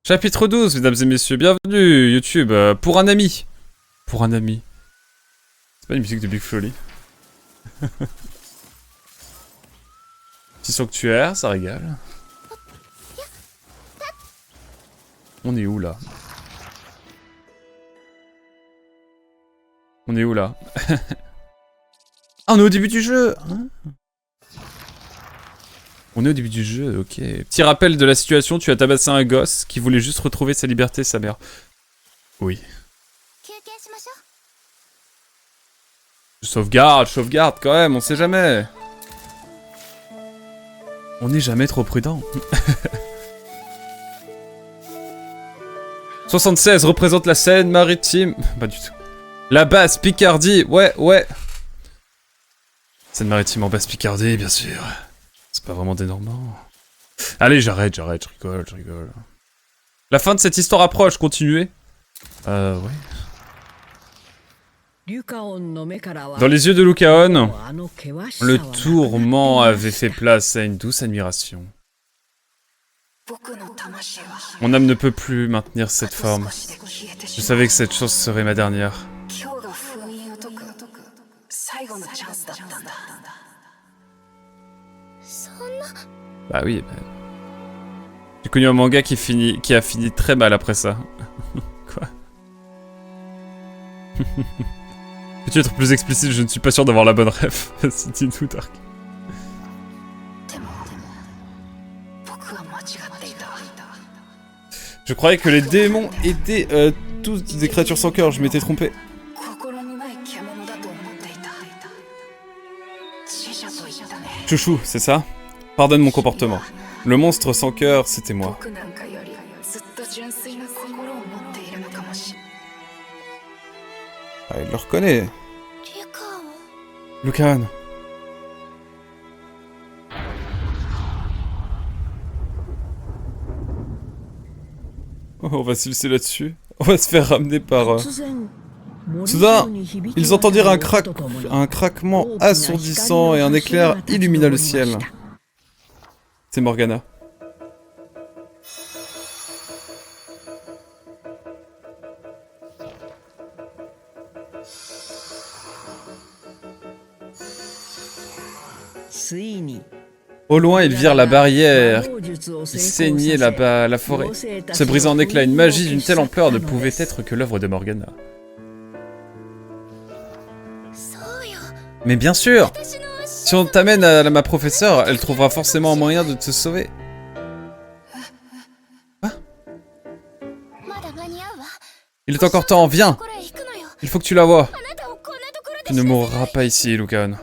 Chapitre 12, mesdames et messieurs, bienvenue YouTube, pour un ami. Pour un ami. C'est pas une musique de Big Flolly. Petit sanctuaire, ça régale. On est où là? On est où là? Ah, on est au début du jeu hein. On est au début du jeu, ok. Petit rappel de la situation, tu as tabassé un gosse qui voulait juste retrouver sa liberté, sa mère. Oui. Sauvegarde quand même, on sait jamais. On n'est jamais trop prudent. 76 représente la Seine-Maritime. Pas du tout. La Basse-Picardie, ouais. Seine-Maritime en Basse-Picardie, bien sûr. C'est pas vraiment des Normands. Allez, j'arrête, je rigole. La fin de cette histoire approche, continuez. Ouais. Dans les yeux de Lucaon, le tourment avait fait place à une douce admiration. Mon âme ne peut plus maintenir cette forme. Je savais que cette chose serait ma dernière. Bah oui, bah... J'ai connu un manga qui a fini très mal après ça. Quoi? Peux-tu être plus explicite? Je ne suis pas sûr d'avoir la bonne ref. Vas-y, dis-nous, Dark. Je croyais que les démons étaient tous des créatures sans cœur, je m'étais trompé. Chouchou, c'est ça? Pardonne mon comportement. Le monstre sans cœur, c'était moi. Ah, il le reconnaît. Lucaon. Oh, on va se laisser là-dessus. On va se faire ramener par... Soudain, ils entendirent un craquement assourdissant et un éclair illumina le ciel. C'est Morgana. Au loin, ils virent la barrière qui saignait la forêt. Se brisant en éclats, une magie d'une telle ampleur ne pouvait être que l'œuvre de Morgana. Mais bien sûr! Si on t'amène à ma professeure, elle trouvera forcément un moyen de te sauver. Quoi? Il est encore temps, viens! Il faut que tu la vois. Tu ne mourras pas ici, Lucaon.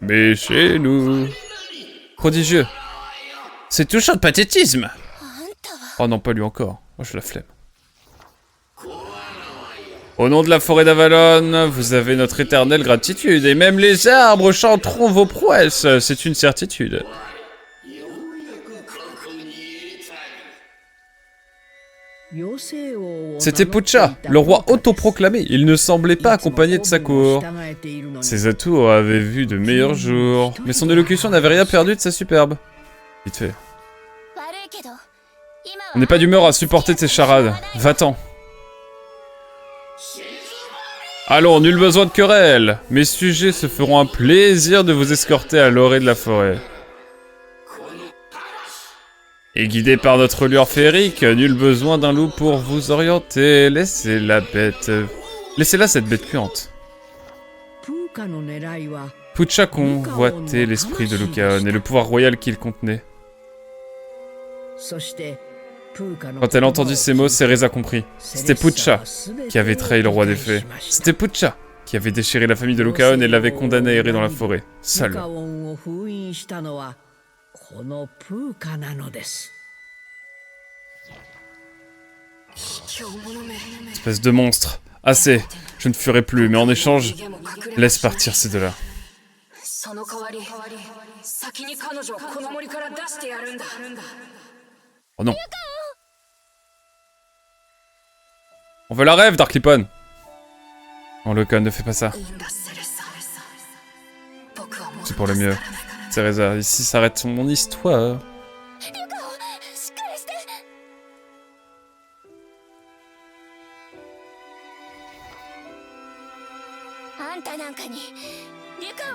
Mais chez nous... Prodigieux. C'est touchant de pathétisme. Oh non, pas lui encore. Moi, je la flemme. Au nom de la forêt d'Avalon, vous avez notre éternelle gratitude, et même les arbres chanteront vos prouesses, c'est une certitude. C'était Pucha, le roi autoproclamé. Il ne semblait pas accompagné de sa cour. Ses atours avaient vu de meilleurs jours, mais son élocution n'avait rien perdu de sa superbe. Vite fait. On n'est pas d'humeur à supporter tes charades. Va-t'en. Allons, nul besoin de querelle. Mes sujets se feront un plaisir de vous escorter à l'orée de la forêt. Et guidé par notre lueur féerique, nul besoin d'un loup pour vous orienter. Laissez-la bête... Laissez-la cette bête puante. Pucha convoitait l'esprit de Lucaon et le pouvoir royal qu'il contenait. Quand elle entendit ces mots, Cereza comprit. C'était Pucha qui avait trahi le roi des fées. C'était Pucha qui avait déchiré la famille de Lucaon et l'avait condamné à errer dans la forêt, seul. Espèce de monstre. Assez, je ne fuirai plus, mais en échange, laisse partir ces deux-là. Oh non. On veut la rêve, Dark Lipon. Oh, Lucaon, ne fais pas ça. C'est pour le mieux. Cereza, ici s'arrête mon histoire.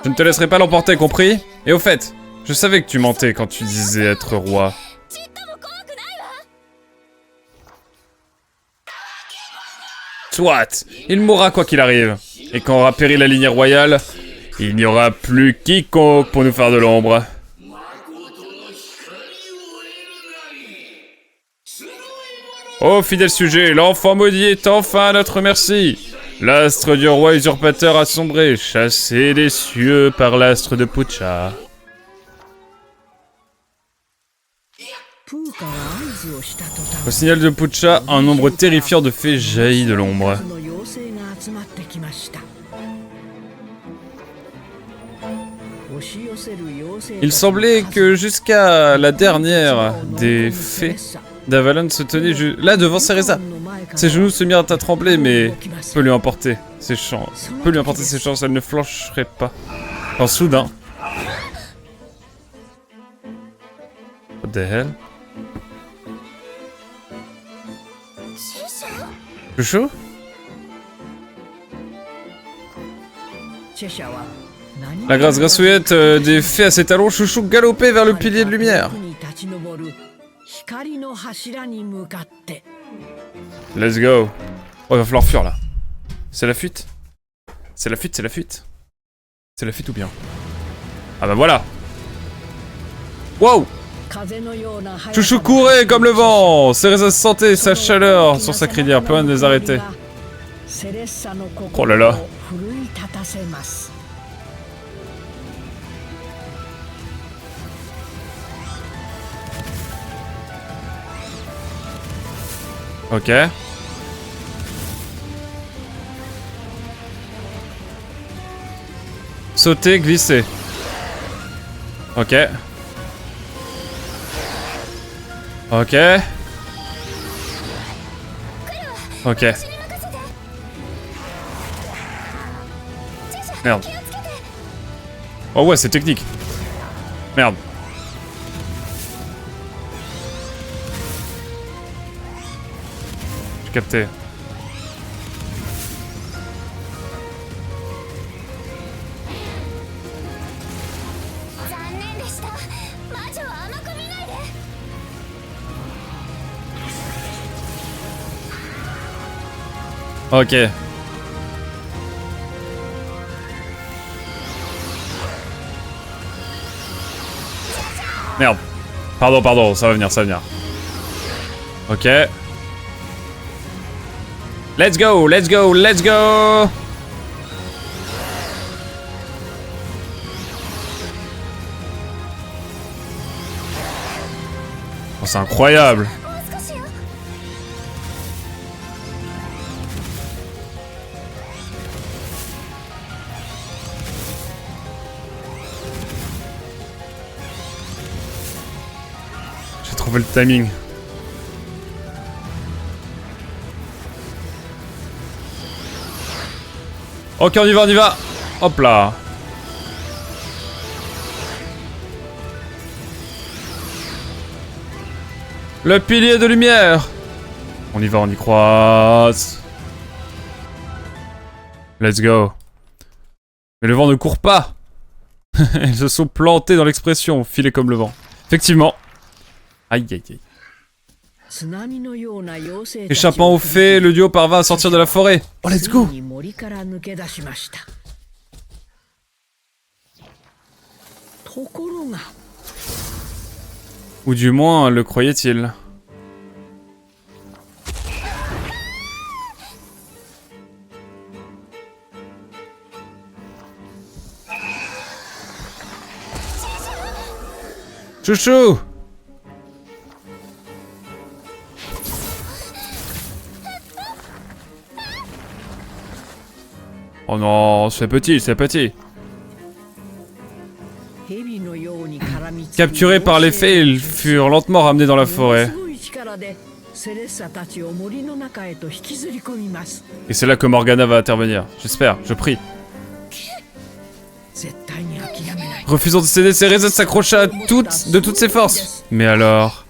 Je ne te laisserai pas l'emporter, compris? Et au fait, je savais que tu mentais quand tu disais être roi. Soit, il mourra quoi qu'il arrive. Et quand aura péri la lignée royale, il n'y aura plus quiconque pour nous faire de l'ombre. Ô fidèle sujet, l'enfant maudit est enfin à notre merci. L'astre du roi usurpateur a sombré, chassé des cieux par l'astre de Pucha. Au signal de Pucha, un nombre terrifiant de fées jaillit de l'ombre. Il semblait que jusqu'à la dernière des fées d'Avalon se tenait là devant Cereza. Ses genoux se mirent à trembler, mais peut lui emporter ses chances. Elle ne flancherait pas. Quand soudain... What the hell? Chouchou? La grâce grassouillette des fées à ses talons, Chouchou galopait vers le pilier de lumière. Let's go. Oh, il va falloir fuir là. C'est la fuite. C'est la fuite, c'est la fuite. C'est la fuite ou bien? Ah bah voilà. Wow. Chouchou courait comme le vent. Cereza sentait sa chaleur sur sa crinière, plus rien de les arrêter. Oh là là. Ok. Sauter, glisser. Ok. Ok. Ok. Merde. Oh ouais, c'est technique. Merde. J'ai capté. Ok. Merde. Pardon, ça va venir, ça va venir. Ok. Let's go, let's go, let's go! Oh, c'est incroyable! J'ai trouvé le timing. Ok, on y va. Hop là. Le pilier de lumière. On y va, on y croise. Let's go. Mais le vent ne court pas. Ils se sont plantés dans l'expression, filés comme le vent. Effectivement. Aïe aïe aïe. Échappant aux fées, le duo parvint à sortir de la forêt. Oh, let's go! Ou du moins, le croyait-il. Chouchou! Oh non, c'est petit, c'est petit. Capturés par les fées, ils furent lentement ramenés dans la forêt. Et c'est là que Morgana va intervenir. J'espère, je prie. Refusant de céder, Cereza s'accrocha de toutes ses forces. Mais alors...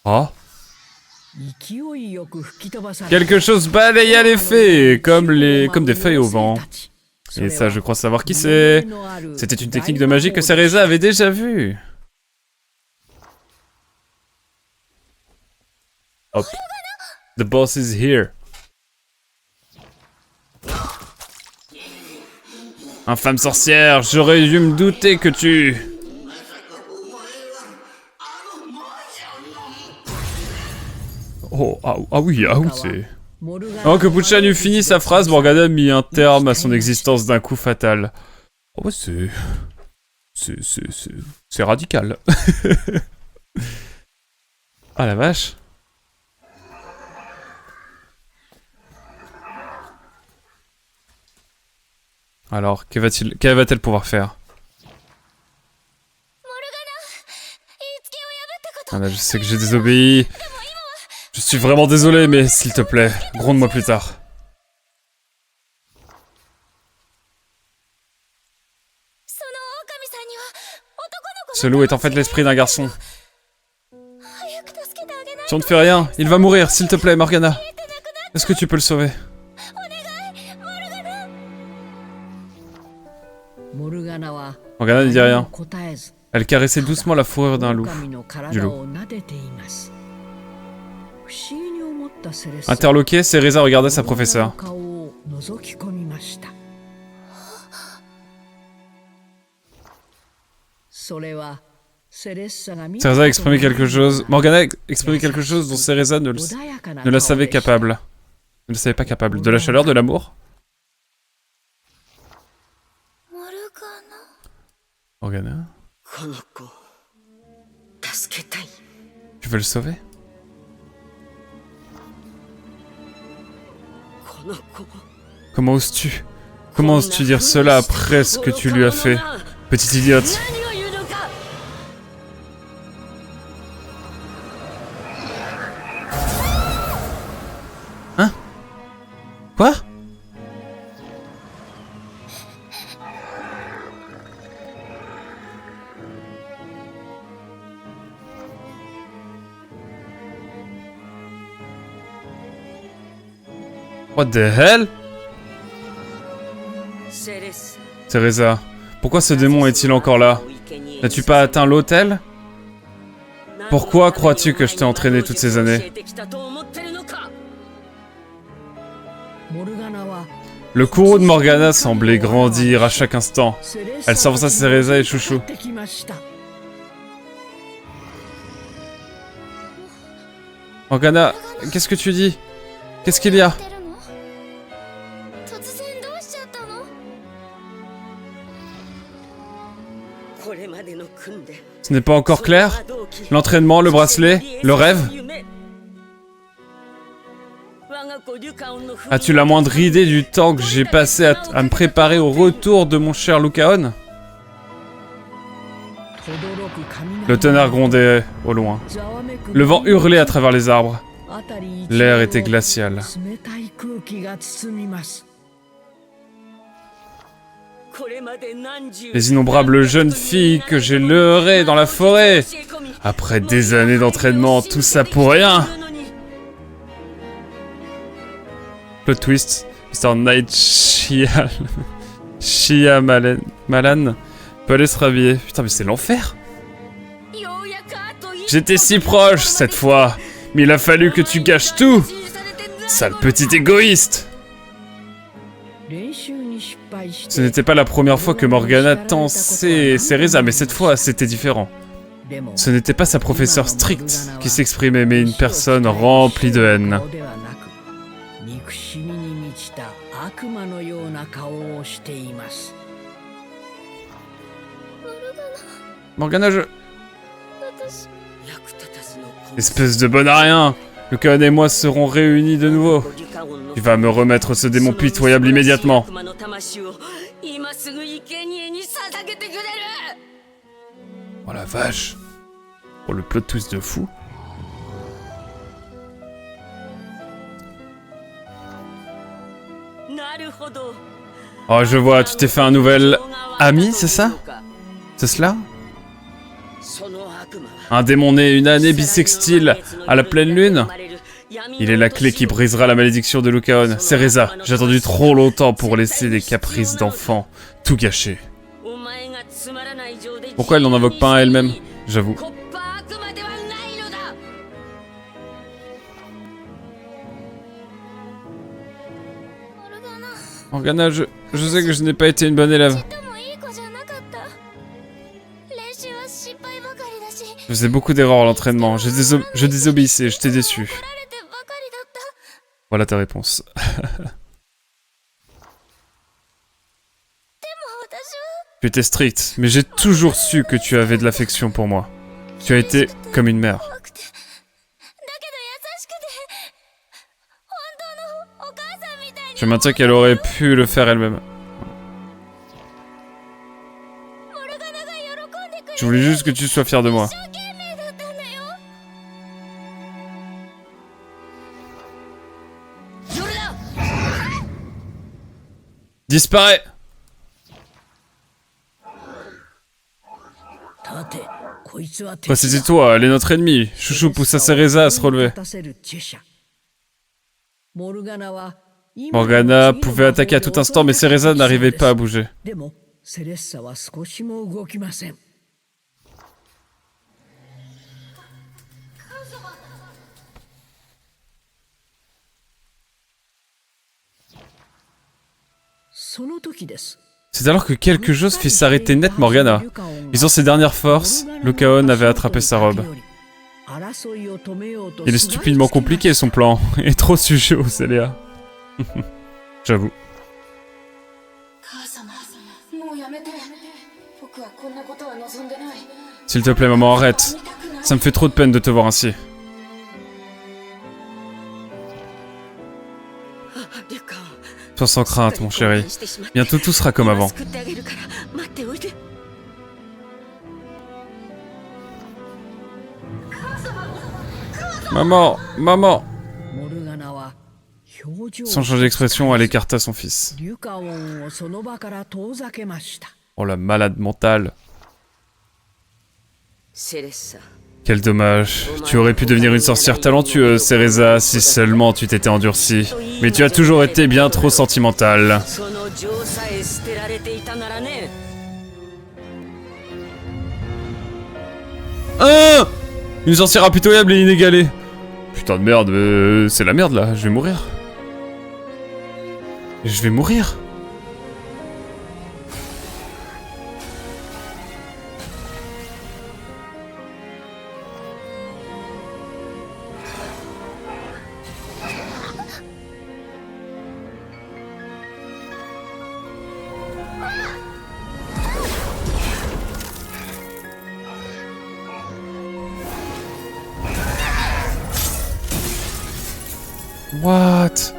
Oh. Quelque chose balaya les fées, comme des feuilles au vent. Et ça, je crois savoir qui c'est. C'était une technique de magie que Cereza avait déjà vue. Hop. The boss is here. Infâme sorcière, j'aurais dû me douter que tu... Oh, ah oui, c'est... Avant que Puchan eût fini sa phrase, Morgana mit un terme à son existence d'un coup fatal. Oh bah c'est radical. Ah la vache. Alors, qu'elle va-t-elle pouvoir faire? Ah là, je sais que j'ai désobéi. Je suis vraiment désolé, mais s'il te plaît, gronde-moi plus tard. Ce loup est en fait l'esprit d'un garçon. Si on ne fait rien, il va mourir, s'il te plaît, Morgana. Est-ce que tu peux le sauver? Morgana ne dit rien. Elle caressait doucement la fourrure d'un loup. Interloquée, Cereza regardait sa professeure. Cereza a exprimé quelque chose. Morgana a exprimé quelque chose dont Cereza ne la savait capable. Ne le savait pas capable. De la chaleur, de l'amour? Morgana? Tu veux le sauver? Comment oses-tu? Comment oses-tu dire cela après ce que tu lui as fait? Petite idiote. Hein? Quoi? What the hell? Cereza, pourquoi ce démon est-il encore là? N'as-tu pas atteint l'autel? Pourquoi crois-tu que je t'ai entraîné toutes ces années? Le courroux de Morgana semblait grandir à chaque instant. Elle s'avança Cereza et Chouchou. Morgana, qu'est-ce que tu dis? Qu'est-ce qu'il y a? Ce n'est pas encore clair? L'entraînement, le bracelet, le rêve? As-tu la moindre idée du temps que j'ai passé à me préparer au retour de mon cher Lucaon? Le tonnerre grondait au loin. Le vent hurlait à travers les arbres. L'air était glacial. Les innombrables jeunes filles que j'ai leurrées dans la forêt. Après des années d'entraînement, tout ça pour rien. Plot twist, Mr. Night Shyamalan peut aller se rhabiller. Putain, mais c'est l'enfer. J'étais si proche cette fois, mais il a fallu que tu gâches tout. Sale petit égoïste. Ce n'était pas la première fois que Morgana tensait Cereza, mais cette fois, c'était différent. Ce n'était pas sa professeure stricte qui s'exprimait, mais une personne remplie de haine. Morgana, Espèce de bon à rien! Lucaon et moi serons réunis de nouveau. Tu vas me remettre ce démon pitoyable immédiatement. Oh la vache! Oh le plot twist de fou. Oh je vois, tu t'es fait un nouvel ami, c'est ça? C'est cela? Un démon né une année bissextile à la pleine lune? Il est la clé qui brisera la malédiction de Lucaon. Cereza, j'ai attendu trop longtemps pour laisser des caprices d'enfant tout gâcher. Pourquoi elle n'en invoque pas un elle-même? J'avoue. Morgana, je sais que je n'ai pas été une bonne élève. Je faisais beaucoup d'erreurs à l'entraînement. Je désobéissais, je t'ai déçu. Voilà ta réponse. Tu étais stricte, mais j'ai toujours su que tu avais de l'affection pour moi. Tu as été comme une mère. Je maintiens qu'elle aurait pu le faire elle-même. Je voulais juste que tu sois fier de moi. Disparaît! Quoi, c'était toi, elle est notre ennemie. Chouchou poussa Cereza à se relever. Morgana pouvait attaquer à tout instant, mais Cereza n'arrivait pas à bouger. C'est alors que quelque chose fit s'arrêter net Morgana. Visant ses dernières forces, Lucaon avait attrapé sa robe. Il est stupidement compliqué son plan, et trop sujet aux aléas. J'avoue. S'il te plaît maman, arrête. Ça me fait trop de peine de te voir ainsi. Sois sans crainte, mon chéri. Bientôt tout sera comme avant. Maman, maman. Sans changer d'expression, elle écarta son fils. Oh la malade mentale. Quel dommage. Tu aurais pu devenir une sorcière talentueuse, Cereza, si seulement tu t'étais endurcie. Mais tu as toujours été bien trop sentimentale. Ah! Une sorcière impitoyable et inégalée. Putain de merde, c'est la merde là, je vais mourir. Je vais mourir. What?